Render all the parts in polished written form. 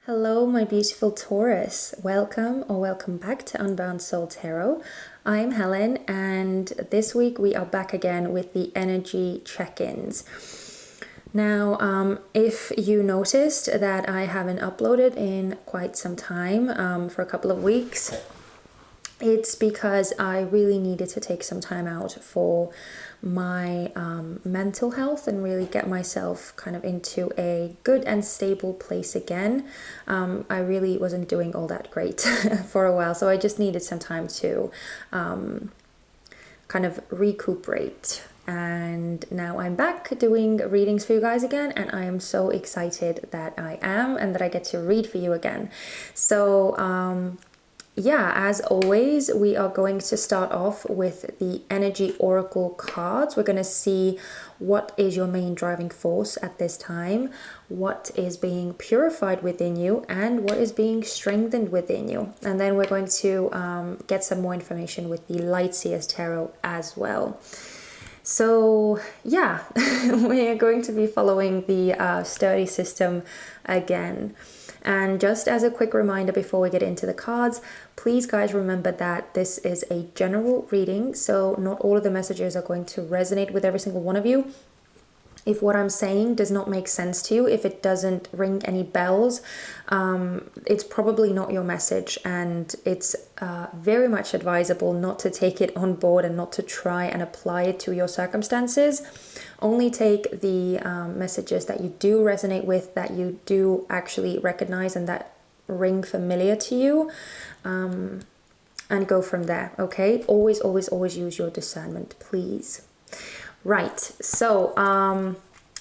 Hello, my beautiful Taurus. Welcome or welcome back to Unbound Soul Tarot. I'm Helen, and this week we are back again with the energy check-ins. Now, if you noticed that I haven't uploaded in quite some time, for a couple of weeks, it's because I really needed to take some time out for my mental health and really get myself kind of into a good and stable place again. I really wasn't doing all that great for a while, so I just needed some time to kind of recuperate. And now I'm back doing readings for you guys again, and I am so excited that I am and that I get to read for you again. So yeah, as always, we are going to start off with the energy oracle cards. We're going to see what is your main driving force at this time, what is being purified within you, and what is being strengthened within you. And then we're going to get some more information with the Light Seers Tarot as well. So yeah, we are going to be following the sturdy system again. And just as a quick reminder before we get into the cards, please guys remember that this is a general reading, so not all of the messages are going to resonate with every single one of you. If what I'm saying does not make sense to you, if it doesn't ring any bells, it's probably not your message, and it's very much advisable not to take it on board and not to try and apply it to your circumstances. Only take the messages that you do resonate with, that you do actually recognize and that ring familiar to you, and go from there, okay? Always, always, always use your discernment, please. Right, so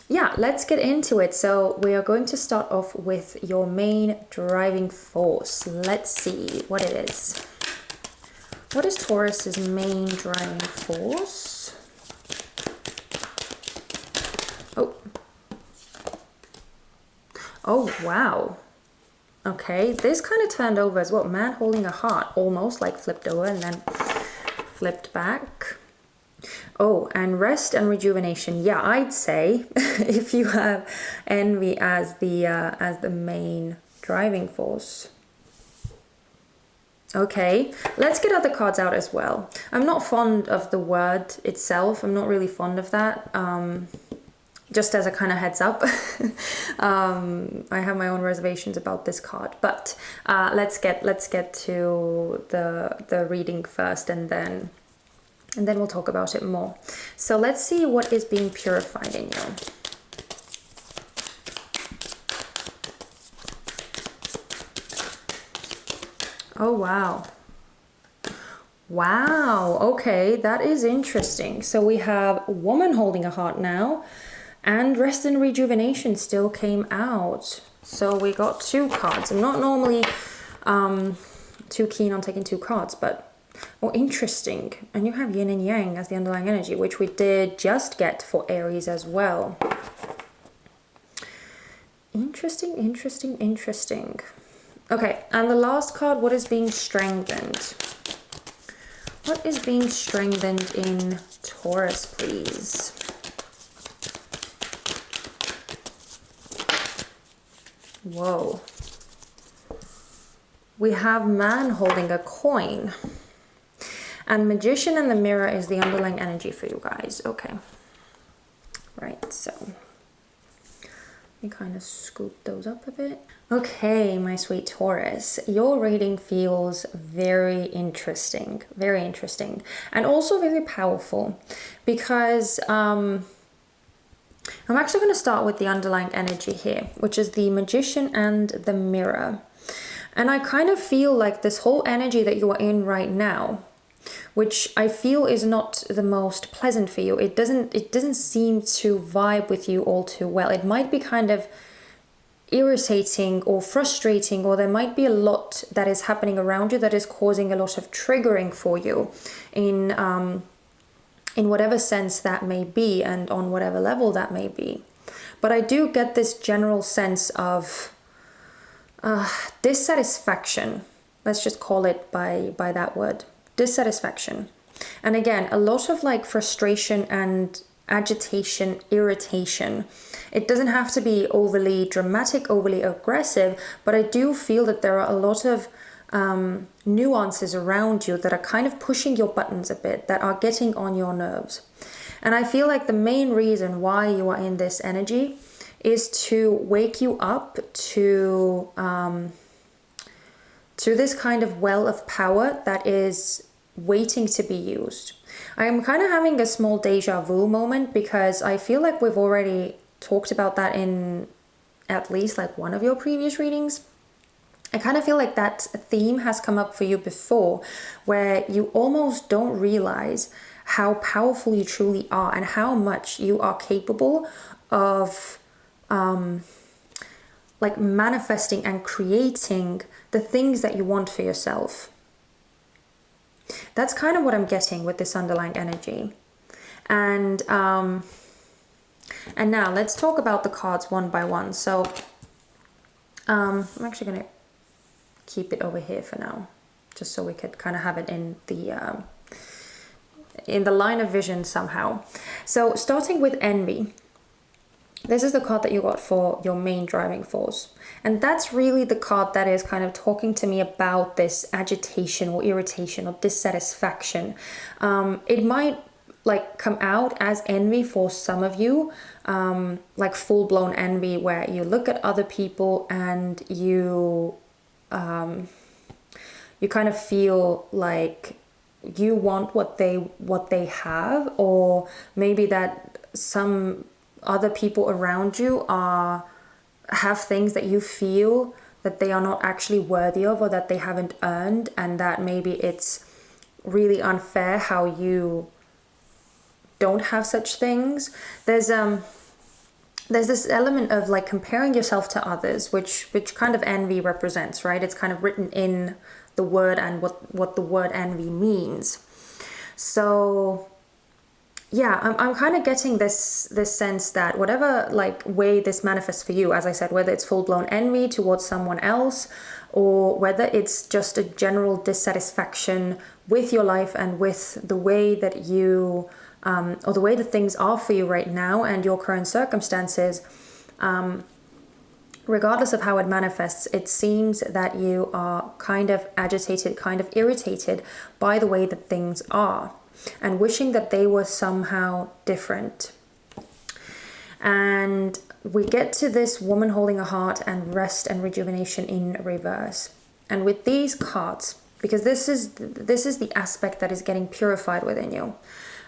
yeah, let's get into it. So we are going to start off with your main driving force. Let's see what it is. What is Taurus's main driving force? Oh, wow. Okay, this kind of turned over as well. Man holding a heart, almost like flipped over and then flipped back. Oh, and rest and rejuvenation. Yeah, I'd say if you have envy as the main driving force. Okay, let's get other cards out as well. I'm not fond of the word itself. I'm not really fond of that. Just as a kind of heads up. I have my own reservations about this card, but let's get to the reading first, and then we'll talk about it more. So let's see what is being purified in you. Oh, wow. Wow, okay, that is interesting. So we have a woman holding a heart now, and rest and rejuvenation still came out. So we got two cards. I'm not normally too keen on taking two cards, but oh, interesting. And you have yin and yang as the underlying energy, which we did just get for Aries as well. Interesting, interesting, interesting. Okay, and the last card, what is being strengthened? What is being strengthened in Taurus, please? Whoa. We have man holding a coin. And magician and the mirror is the underlying energy for you guys. Okay. Right, so let me kind of scoop those up a bit. Okay, my sweet Taurus, your reading feels very interesting, and also very powerful, because I'm actually going to start with the underlying energy here, which is the magician and the mirror. And I kind of feel like this whole energy that you are in right now, which I feel is not the most pleasant for you. It doesn't seem to vibe with you all too well. It might be kind of irritating or frustrating, or there might be a lot that is happening around you that is causing a lot of triggering for you in whatever sense that may be and on whatever level that may be. But I do get this general sense of dissatisfaction. Let's just call it by that word. Dissatisfaction. And again, a lot of like frustration and agitation, irritation. It doesn't have to be overly dramatic, overly aggressive, but I do feel that there are a lot of nuances around you that are kind of pushing your buttons a bit, that are getting on your nerves. And I feel like the main reason why you are in this energy is to wake you up to this kind of well of power that is waiting to be used. I am kind of having a small deja vu moment, because I feel like we've already talked about that in at least like one of your previous readings. I kind of feel like that theme has come up for you before, where you almost don't realize how powerful you truly are and how much you are capable of like manifesting and creating the things that you want for yourself. That's kind of what I'm getting with this underlying energy. And now let's talk about the cards one by one. So I'm actually going to keep it over here for now, just so we could kind of have it in the line of vision somehow. So starting with envy. This is the card that you got for your main driving force. And that's really the card that is kind of talking to me about this agitation or irritation or dissatisfaction. It might like come out as envy for some of you, like full-blown envy, where you look at other people and you kind of feel like you want what they have, or maybe that some other people around you have things that you feel that they are not actually worthy of, or that they haven't earned, and that maybe it's really unfair how you don't have such things. There's this element of like comparing yourself to others, which kind of envy represents, right? It's kind of written in the word and what the word envy means. So yeah, I'm kind of getting this sense that whatever like way this manifests for you, as I said, whether it's full-blown envy towards someone else, or whether it's just a general dissatisfaction with your life and with the way that you, or the way that things are for you right now and your current circumstances, regardless of how it manifests, it seems that you are kind of agitated, kind of irritated by the way that things are, and wishing that they were somehow different. And we get to this woman holding a heart and rest and rejuvenation in reverse. And with these cards, because this is the aspect that is getting purified within you.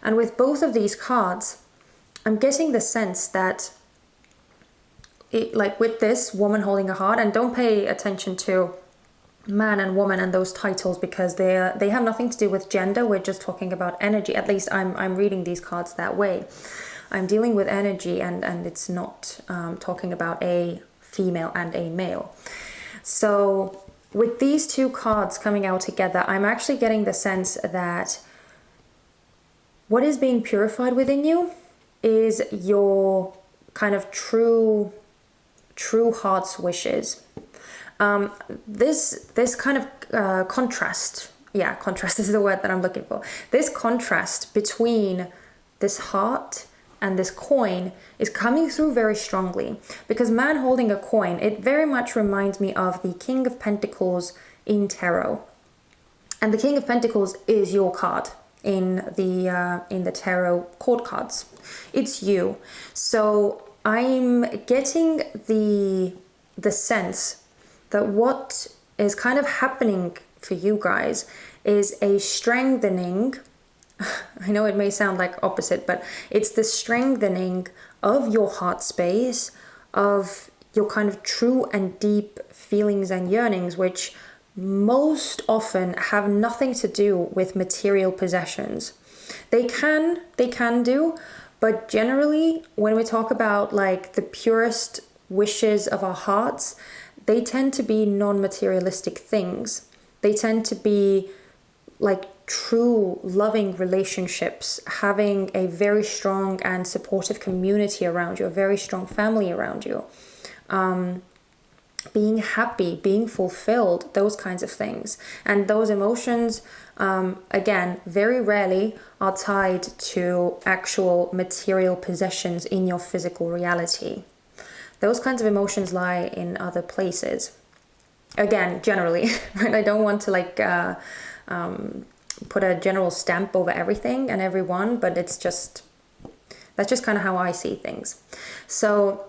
And with both of these cards, I'm getting the sense that like with this woman holding a heart, and don't pay attention to man and woman and those titles, because they have nothing to do with gender. We're just talking about energy. At least I'm reading these cards that way. I'm dealing with energy, and it's not talking about a female and a male. So with these two cards coming out together, I'm actually getting the sense that what is being purified within you is your kind of true heart's wishes. This kind of contrast, contrast is the word that I'm looking for. This contrast between this heart and this coin is coming through very strongly, because man holding a coin, it very much reminds me of the King of Pentacles in tarot. And the King of Pentacles is your card in the tarot court cards. It's you. So I'm getting the sense that what is kind of happening for you guys is a strengthening. I know it may sound like opposite, but it's the strengthening of your heart space, of your kind of true and deep feelings and yearnings, which most often have nothing to do with material possessions. They can do, but generally when we talk about like the purest wishes of our hearts, they tend to be non-materialistic things. They tend to be like true loving relationships, having a very strong and supportive community around you, a very strong family around you. being happy, being fulfilled, those kinds of things. And those emotions, again, very rarely are tied to actual material possessions in your physical reality. Those kinds of emotions lie in other places. Again, generally, right? I don't want to put a general stamp over everything and everyone, but that's just kind of how I see things. So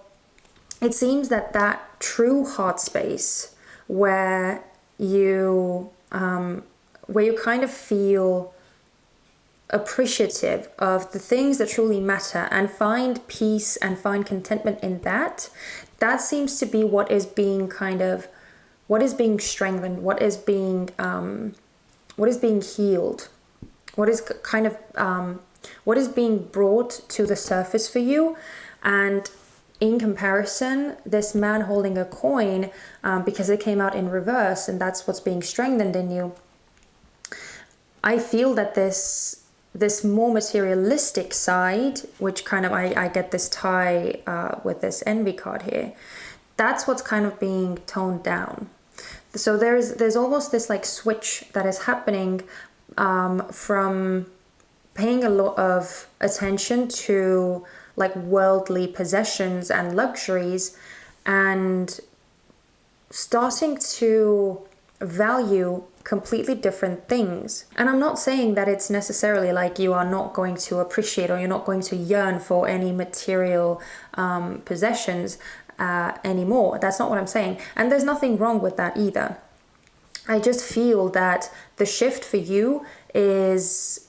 it seems that true heart space where you kind of feel appreciative of the things that truly matter and find peace and find contentment in that seems to be what is being strengthened, what is being healed, what is being brought to the surface for you. And in comparison, this man holding a coin, because it came out in reverse and that's what's being strengthened in you, I feel that this more materialistic side, which kind of I get this tie with this envy card here, that's what's kind of being toned down. So there's almost this like switch that is happening from paying a lot of attention to like worldly possessions and luxuries and starting to value completely different things. And I'm not saying that it's necessarily like you are not going to appreciate or you're not going to yearn for any material possessions anymore. That's not what I'm saying. And there's nothing wrong with that either. I just feel that the shift for you is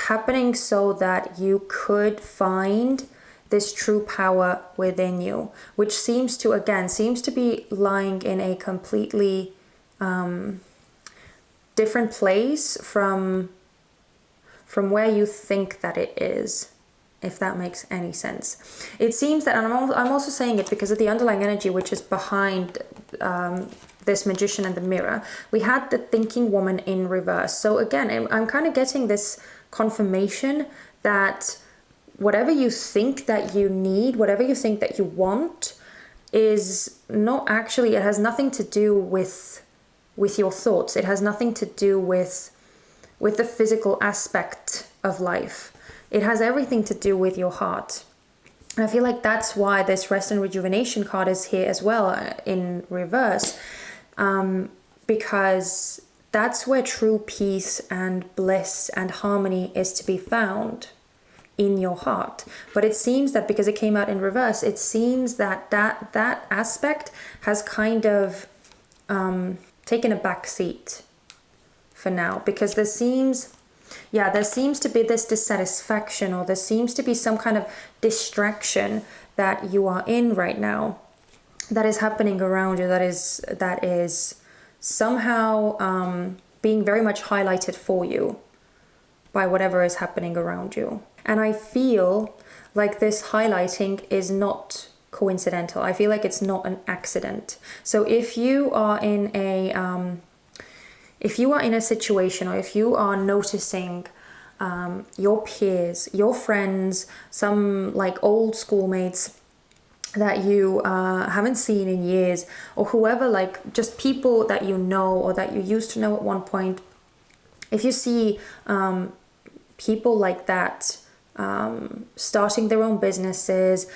happening so that you could find this true power within you, which seems to be lying in a completely different place from where you think that it is, if that makes any sense. It seems that, and I'm also saying it because of the underlying energy which is behind this magician and the mirror. We had the thinking woman in reverse. So again, I'm kind of getting this confirmation that whatever you think that you need, whatever you think that you want, is not actually, it has nothing to do with your thoughts. It has nothing to do with the physical aspect of life. It has everything to do with your heart. And I feel like that's why this rest and rejuvenation card is here as well in reverse, because that's where true peace and bliss and harmony is to be found, in your heart. But it seems that because it came out in reverse, it seems that aspect has kind of taken a back seat for now, because there seems to be this dissatisfaction, or there seems to be some kind of distraction that you are in right now that is happening around you, that is somehow being very much highlighted for you by whatever is happening around you. And I feel like this highlighting is not coincidental. I feel like it's not an accident. So if you are in a situation, or if you are noticing your peers, your friends, some like old schoolmates that you haven't seen in years, or whoever, like just people that you know or that you used to know at one point, if you see people like that starting their own businesses,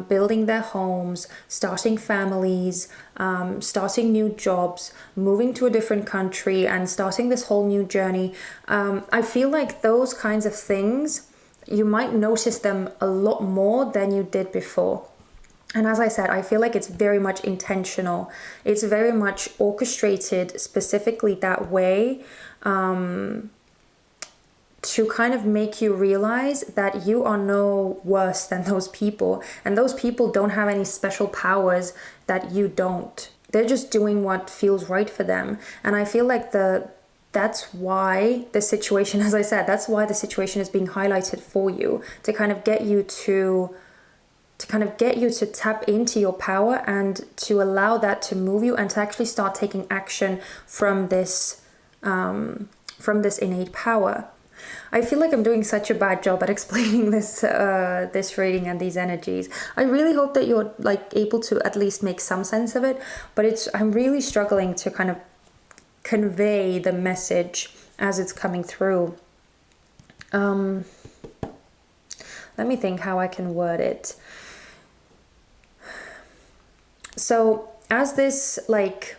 building their homes, starting families, starting new jobs, moving to a different country and starting this whole new journey, I feel like those kinds of things, you might notice them a lot more than you did before. And as I said, I feel like it's very much intentional. It's very much orchestrated specifically that way, to kind of make you realize that you are no worse than those people. And those people don't have any special powers that you don't. They're just doing what feels right for them. And I feel like that's why the situation, as I said, that's why the situation is being highlighted for you, to kind of get you to tap into your power and to allow that to move you, and to actually start taking action from this innate power. I feel like I'm doing such a bad job at explaining this reading and these energies. I really hope that you're like able to at least make some sense of it, but I'm really struggling to kind of convey the message as it's coming through. Let me think how I can word it. So as this like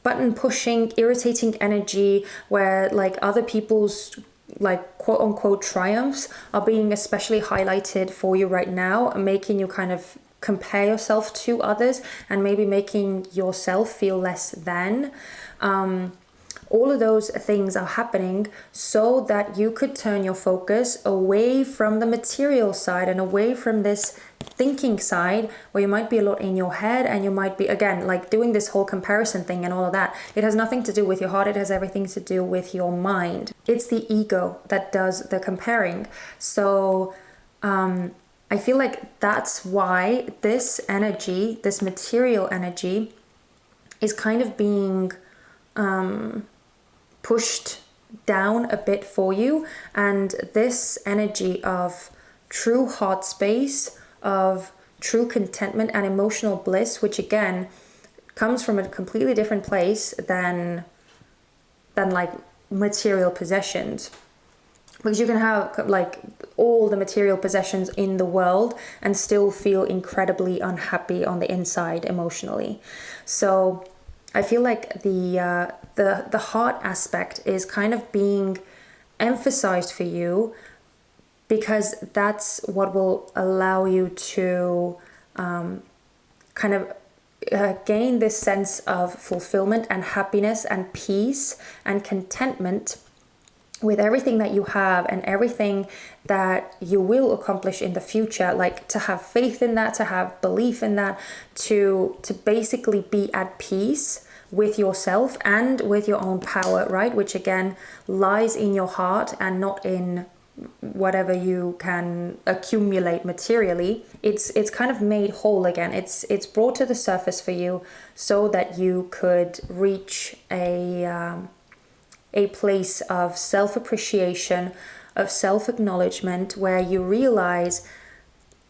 button pushing, irritating energy where like other people's like quote unquote triumphs are being especially highlighted for you right now, making you kind of compare yourself to others and maybe making yourself feel less than. All of those things are happening so that you could turn your focus away from the material side and away from this thinking side where you might be a lot in your head and you might be, again, like doing this whole comparison thing and all of that. It has nothing to do with your heart. It has everything to do with your mind. It's the ego that does the comparing. So I feel like that's why this energy, this material energy, is kind of being pushed down a bit for you, and this energy of true heart space, of true contentment and emotional bliss, which again comes from a completely different place than like material possessions, because you can have like all the material possessions in the world and still feel incredibly unhappy on the inside emotionally. So I feel like the heart aspect is kind of being emphasized for you, because that's what will allow you to kind of gain this sense of fulfillment and happiness and peace and contentment with everything that you have and everything that you will accomplish in the future. Like to have faith in that, to have belief in that, to basically be at peace with yourself and with your own power, right? Which again lies in your heart and not in whatever you can accumulate materially. It's kind of made whole again. It's brought to the surface for you so that you could reach a place of self-appreciation, of self-acknowledgement, where you realize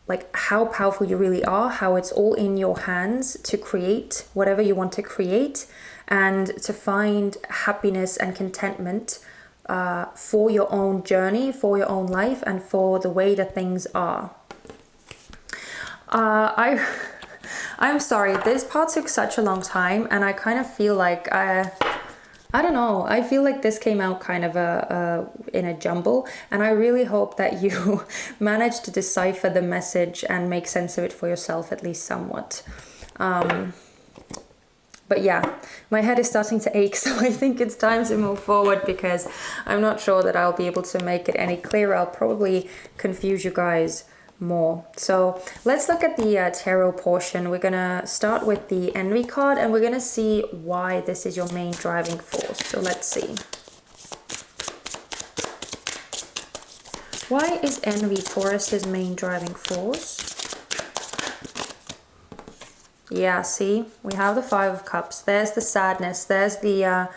like how powerful you really are, how it's all in your hands to create whatever you want to create, and to find happiness and contentment for your own journey, for your own life, and for the way that things are. I'm sorry, this part took such a long time, and I kind of feel like I don't know. I feel like this came out kind of in a jumble, and I really hope that you managed to decipher the message and make sense of it for yourself, at least somewhat. But yeah, my head is starting to ache, so I think it's time to move forward, because I'm not sure that I'll be able to make it any clearer. I'll probably confuse you guys more. So let's look at the tarot portion. We're gonna start with the envy card, and we're gonna see why this is your main driving force. So let's see. Why is envy Taurus's main driving force? Yeah, see, we have the Five of Cups. There's the sadness. There's the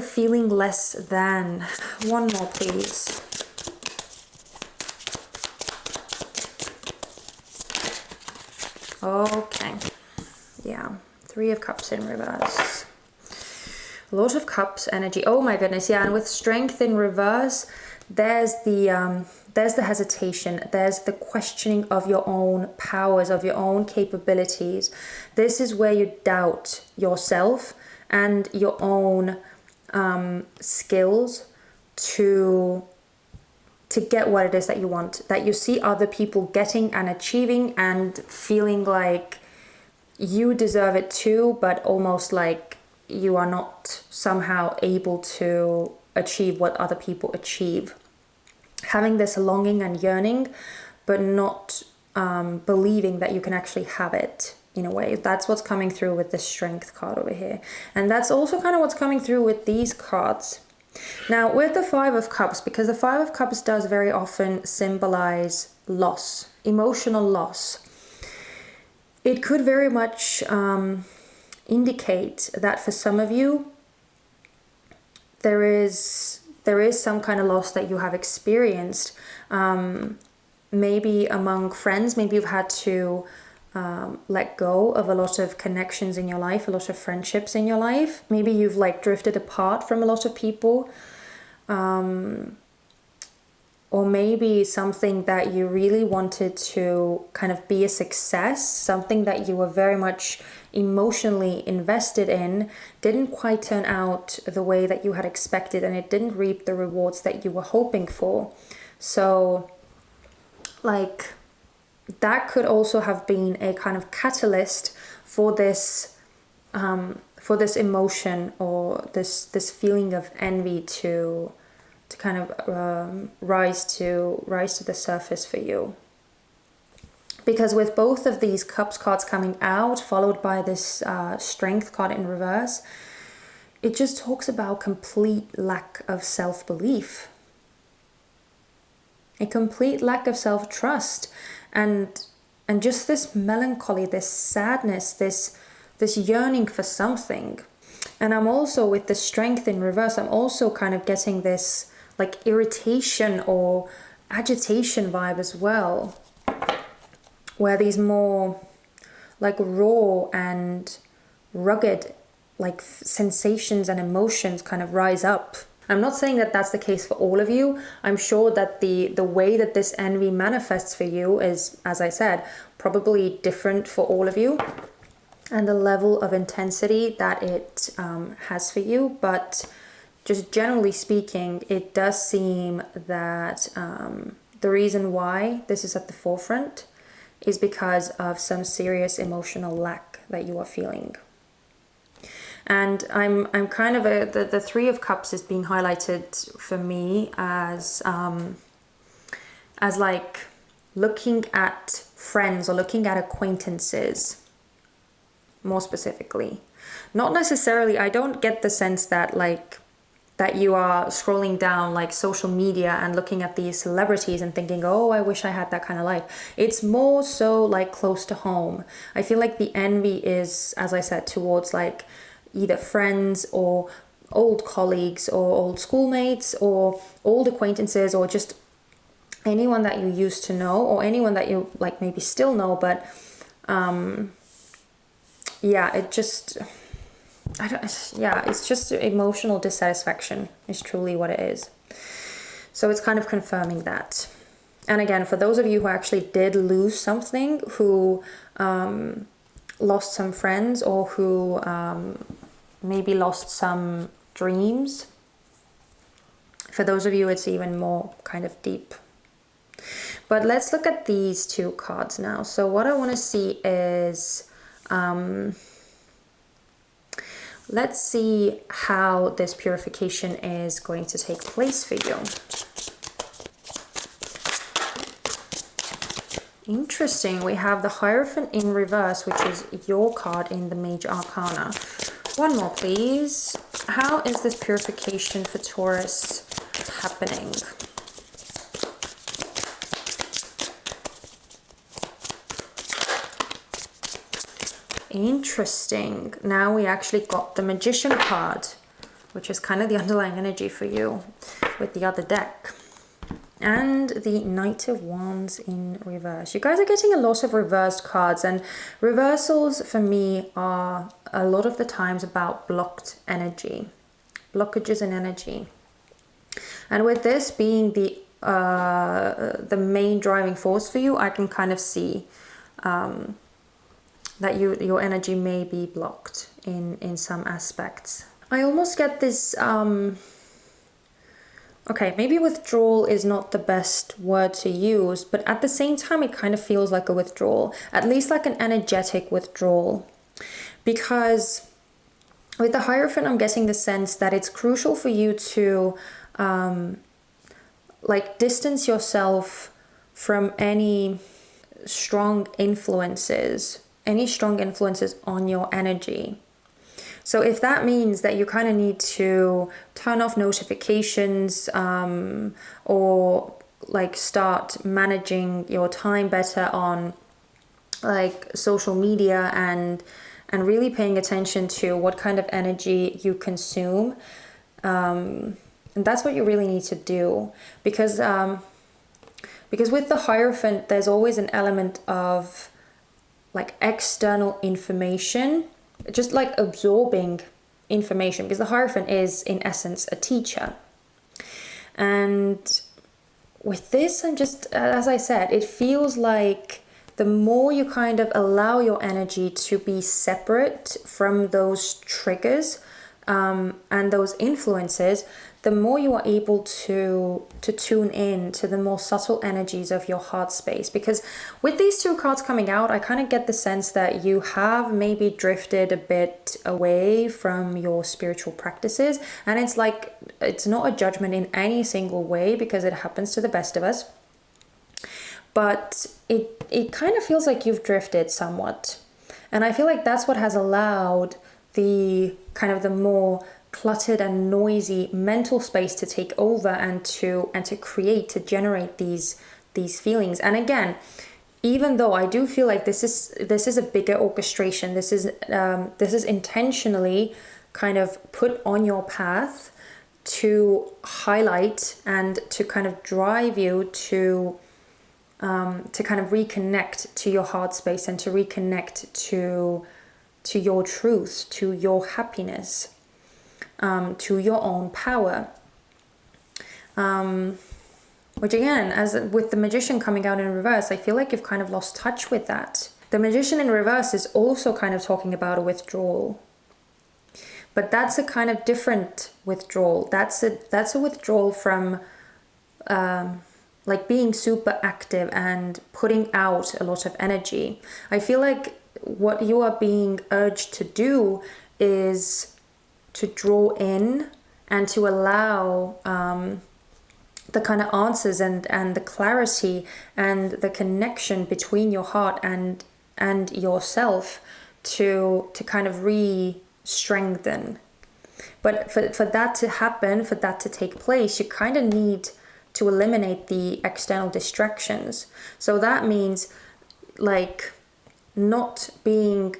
feeling less than. One more, please. Okay, yeah, Three of Cups in reverse. A lot of Cups energy. Oh my goodness, yeah, and with Strength in reverse, there's the hesitation, there's the questioning of your own powers, of your own capabilities. This is where you doubt yourself and your own skills to get what it is that you want, that you see other people getting and achieving and feeling like you deserve it too, but almost like you are not somehow able to achieve what other people achieve. Having this longing and yearning, but not believing that you can actually have it in a way. That's what's coming through with the Strength card over here. And that's also kind of what's coming through with these cards. Now, with the Five of Cups, because the Five of Cups does very often symbolize loss, emotional loss, it could very much indicate that for some of you, there is there is some kind of loss that you have experienced. Maybe among friends, maybe you've had to let go of a lot of connections in your life, a lot of friendships in your life. Maybe you've like drifted apart from a lot of people. Or maybe something that you really wanted to kind of be a success, something that you were very much emotionally invested in, didn't quite turn out the way that you had expected, and it didn't reap the rewards that you were hoping for. So, like, that could also have been a kind of catalyst for this emotion, or this feeling of envy to kind of rise to the surface for you. Because with both of these cups cards coming out, followed by this strength card in reverse, it just talks about complete lack of self-belief, a complete lack of self-trust, and just this melancholy, this sadness, this yearning for something. And I'm also, with the strength in reverse, I'm also kind of getting this like irritation or agitation vibe as well, where these more like raw and rugged like sensations and emotions kind of rise up. I'm not saying that that's the case for all of you. I'm sure that the way that this envy manifests for you is, as I said, probably different for all of you, and the level of intensity that it has for you. But just generally speaking, it does seem that the reason why this is at the forefront is because of some serious emotional lack that you are feeling. And I'm kind of the Three of Cups is being highlighted for me as like looking at friends or looking at acquaintances, more specifically. Not necessarily, I don't get the sense that like that you are scrolling down like social media and looking at these celebrities and thinking, oh, I wish I had that kind of life. It's more so like close to home. I feel like the envy is, as I said, towards like either friends or old colleagues or old schoolmates or old acquaintances, or just anyone that you used to know, or anyone that you like maybe still know, but yeah, it just, it's just emotional dissatisfaction is truly what it is. So it's kind of confirming that. And again, for those of you who actually did lose something, who lost some friends, or who maybe lost some dreams, for those of you it's even more kind of deep. But let's look at these two cards now. So what I want to see is let's see how this purification is going to take place for you. Interesting. We have the Hierophant in reverse, which is your card in the Major Arcana. One more, please. How is this purification for Taurus happening? Interesting. Now we actually got the Magician card, which is kind of the underlying energy for you with the other deck. And the Knight of Wands in reverse. You guys are getting a lot of reversed cards, and reversals for me are a lot of the times about blocked energy, blockages in energy. And with this being the main driving force for you, I can kind of see that your energy may be blocked in some aspects. I almost get this, okay, maybe withdrawal is not the best word to use, but at the same time, it kind of feels like a withdrawal, at least like an energetic withdrawal. Because with the Hierophant, I'm getting the sense that it's crucial for you to like distance yourself from any strong influences on your energy. So if that means that you kind of need to turn off notifications or like start managing your time better on like social media and really paying attention to what kind of energy you consume, And that's what you really need to do, because with the Hierophant, there's always an element of like external information, just like absorbing information, because the Hierophant is in essence a teacher. And with this, I'm just, as I said, it feels like the more you kind of allow your energy to be separate from those triggers and those influences, the more you are able to tune in to the more subtle energies of your heart space. Because with these two cards coming out, I kind of get the sense that you have maybe drifted a bit away from your spiritual practices. And it's like, it's not a judgment in any single way, because it happens to the best of us. But it kind of feels like you've drifted somewhat. And I feel like that's what has allowed the kind of the more cluttered and noisy mental space to take over and to create, to generate these feelings. And again, even though I do feel like this is a bigger orchestration, this is intentionally kind of put on your path to highlight and to kind of drive you to kind of reconnect to your heart space and to reconnect to your truth, to your happiness, to your own power. Which again, as with the Magician coming out in reverse, I feel like you've kind of lost touch with that. The Magician in reverse is also kind of talking about a withdrawal. But that's a kind of different withdrawal. That's a withdrawal from like being super active and putting out a lot of energy. I feel like what you are being urged to do is to draw in and to allow the kind of answers and the clarity and the connection between your heart and yourself to kind of re-strengthen. But for that to happen, for that to take place, you kind of need to eliminate the external distractions. So that means like not being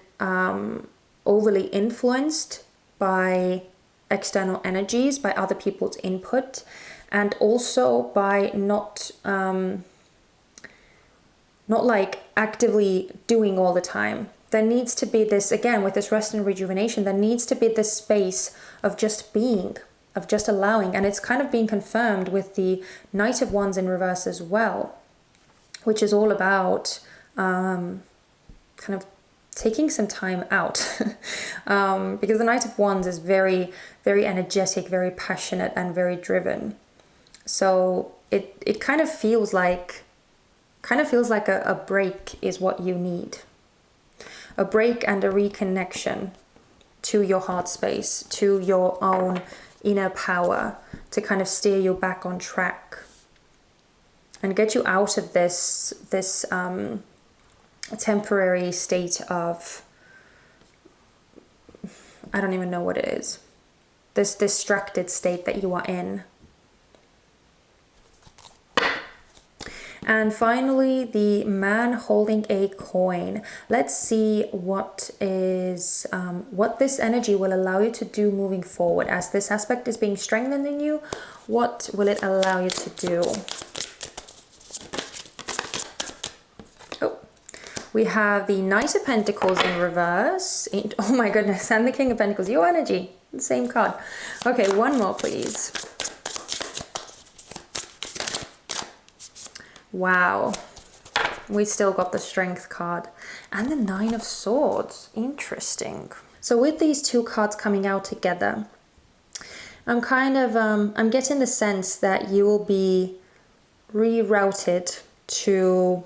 overly influenced by external energies, by other people's input, and also by not like actively doing all the time. There needs to be this, again, with this rest and rejuvenation, there needs to be this space of just being, of just allowing. And it's kind of being confirmed with the Knight of Wands in reverse as well, which is all about kind of taking some time out. Because the Knight of Wands is very, very energetic, very passionate, and very driven. So it kind of feels like a break is what you need. A break and a reconnection to your heart space, to your own inner power, to kind of steer you back on track and get you out of this temporary state of, I don't even know what it is, this distracted state that you are in. And finally, the Man holding a coin. Let's see what is what this energy will allow you to do moving forward. As this aspect is being strengthened in you, what will it allow you to do? Oh, we have the Knight of Pentacles in reverse. Oh my goodness, and the King of Pentacles. Your energy, the same card. Okay, one more, please. Wow, we still got the Strength card and the Nine of Swords. Interesting. So with these two cards coming out together, I'm kind of I'm getting the sense that you will be rerouted to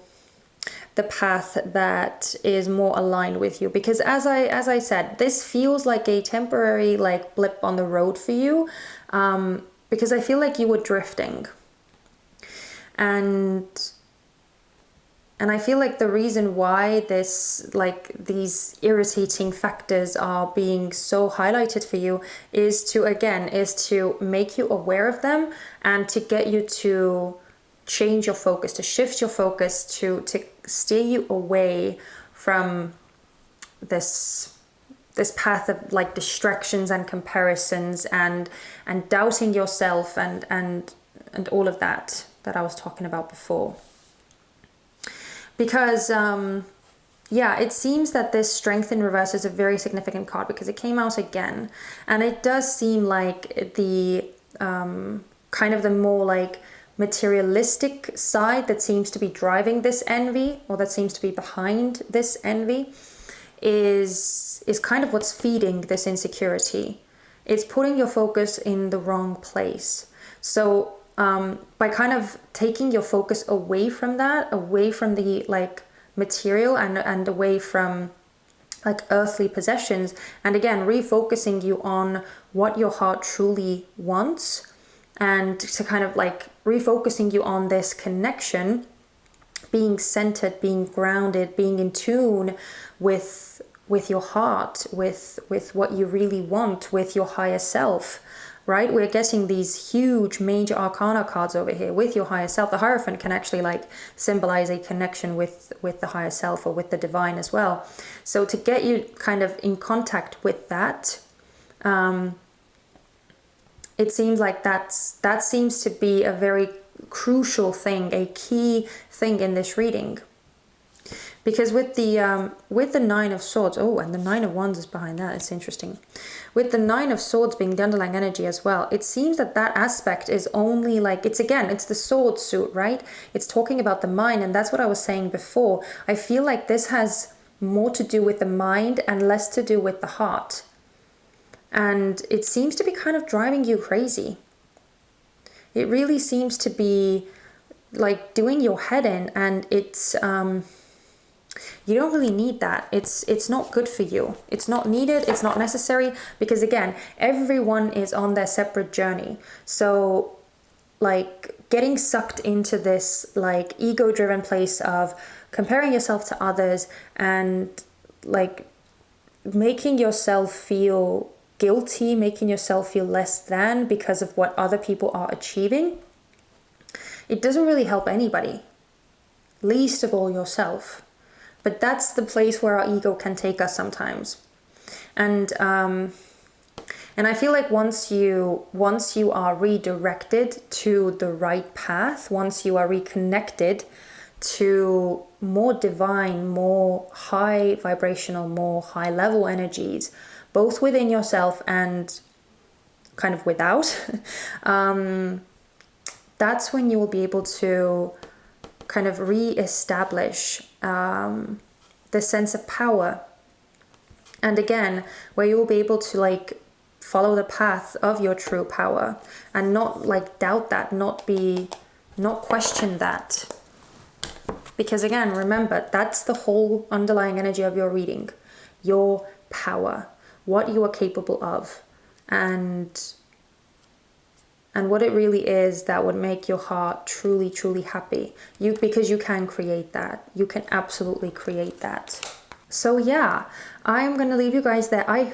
the path that is more aligned with you, because as I said, this feels like a temporary like blip on the road for you, because I feel like you were drifting. And I feel like the reason why these irritating factors are being so highlighted for you is to make you aware of them and to get you to change your focus, to shift your focus, to steer you away from this this path of like distractions and comparisons and doubting yourself and all of that I was talking about before. Because yeah, it seems that this Strength in reverse is a very significant card because it came out again, and it does seem like the kind of the more like materialistic side that seems to be driving this envy, or that seems to be behind this envy, is kind of what's feeding this insecurity. It's putting your focus in the wrong place. So by kind of taking your focus away from that, away from the like material and away from like earthly possessions, and again refocusing you on what your heart truly wants, and to kind of like refocusing you on this connection, being centered, being grounded, being in tune with your heart, with what you really want, with your higher self. Right, we're getting these huge major arcana cards over here with your higher self. The Hierophant can actually like symbolize a connection with the higher self or with the divine as well. So to get you kind of in contact with that, it seems like that seems to be a very crucial thing, a key thing in this reading. Because with the Nine of Swords, oh, and the Nine of Wands is behind that, it's interesting. With the Nine of Swords being the underlying energy as well, it seems that aspect is only like, it's the sword suit, right? It's talking about the mind, and that's what I was saying before. I feel like this has more to do with the mind and less to do with the heart. And it seems to be kind of driving you crazy. It really seems to be like doing your head in, and it's you don't really need that. It's not good for you. It's not needed. It's not necessary, because again, everyone is on their separate journey. So like getting sucked into this like ego-driven place of comparing yourself to others and like making yourself feel guilty, making yourself feel less than because of what other people are achieving, it doesn't really help anybody, least of all yourself. But that's the place where our ego can take us sometimes. And I feel like once you are redirected to the right path, once you are reconnected to more divine, more high vibrational, more high level energies, both within yourself and kind of without, that's when you will be able to kind of re-establish the sense of power. And again, where you will be able to like follow the path of your true power and not like doubt that, not question that. Because again, remember, that's the whole underlying energy of your reading, your power, what you are capable of, and what it really is that would make your heart truly, truly happy. Because you can create that. You can absolutely create that. So yeah, I'm going to leave you guys there. I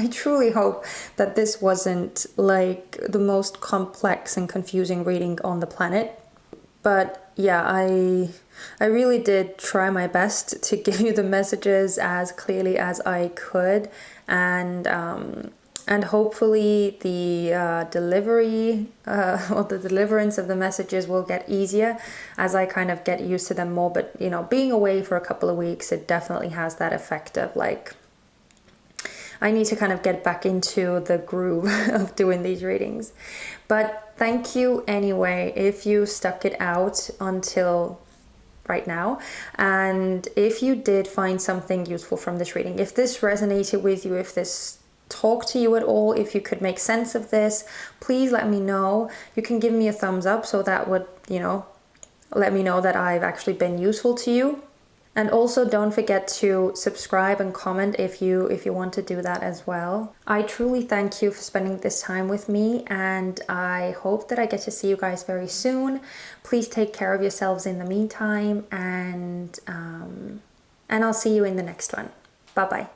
truly hope that this wasn't like the most complex and confusing reading on the planet. But yeah, I really did try my best to give you the messages as clearly as I could. And hopefully the delivery or the deliverance of the messages will get easier as I kind of get used to them more. But, you know, being away for a couple of weeks, it definitely has that effect of like, I need to kind of get back into the groove of doing these readings. But thank you anyway if you stuck it out until right now, and if you did find something useful from this reading, if this resonated with you, if this talk to you at all, if you could make sense of this, please let me know. You can give me a thumbs up, so that would, you know, let me know that I've actually been useful to you. And also don't forget to subscribe and comment if you want to do that as well. I truly thank you for spending this time with me, and I hope that I get to see you guys very soon. Please take care of yourselves in the meantime, and I'll see you in the next one. Bye bye.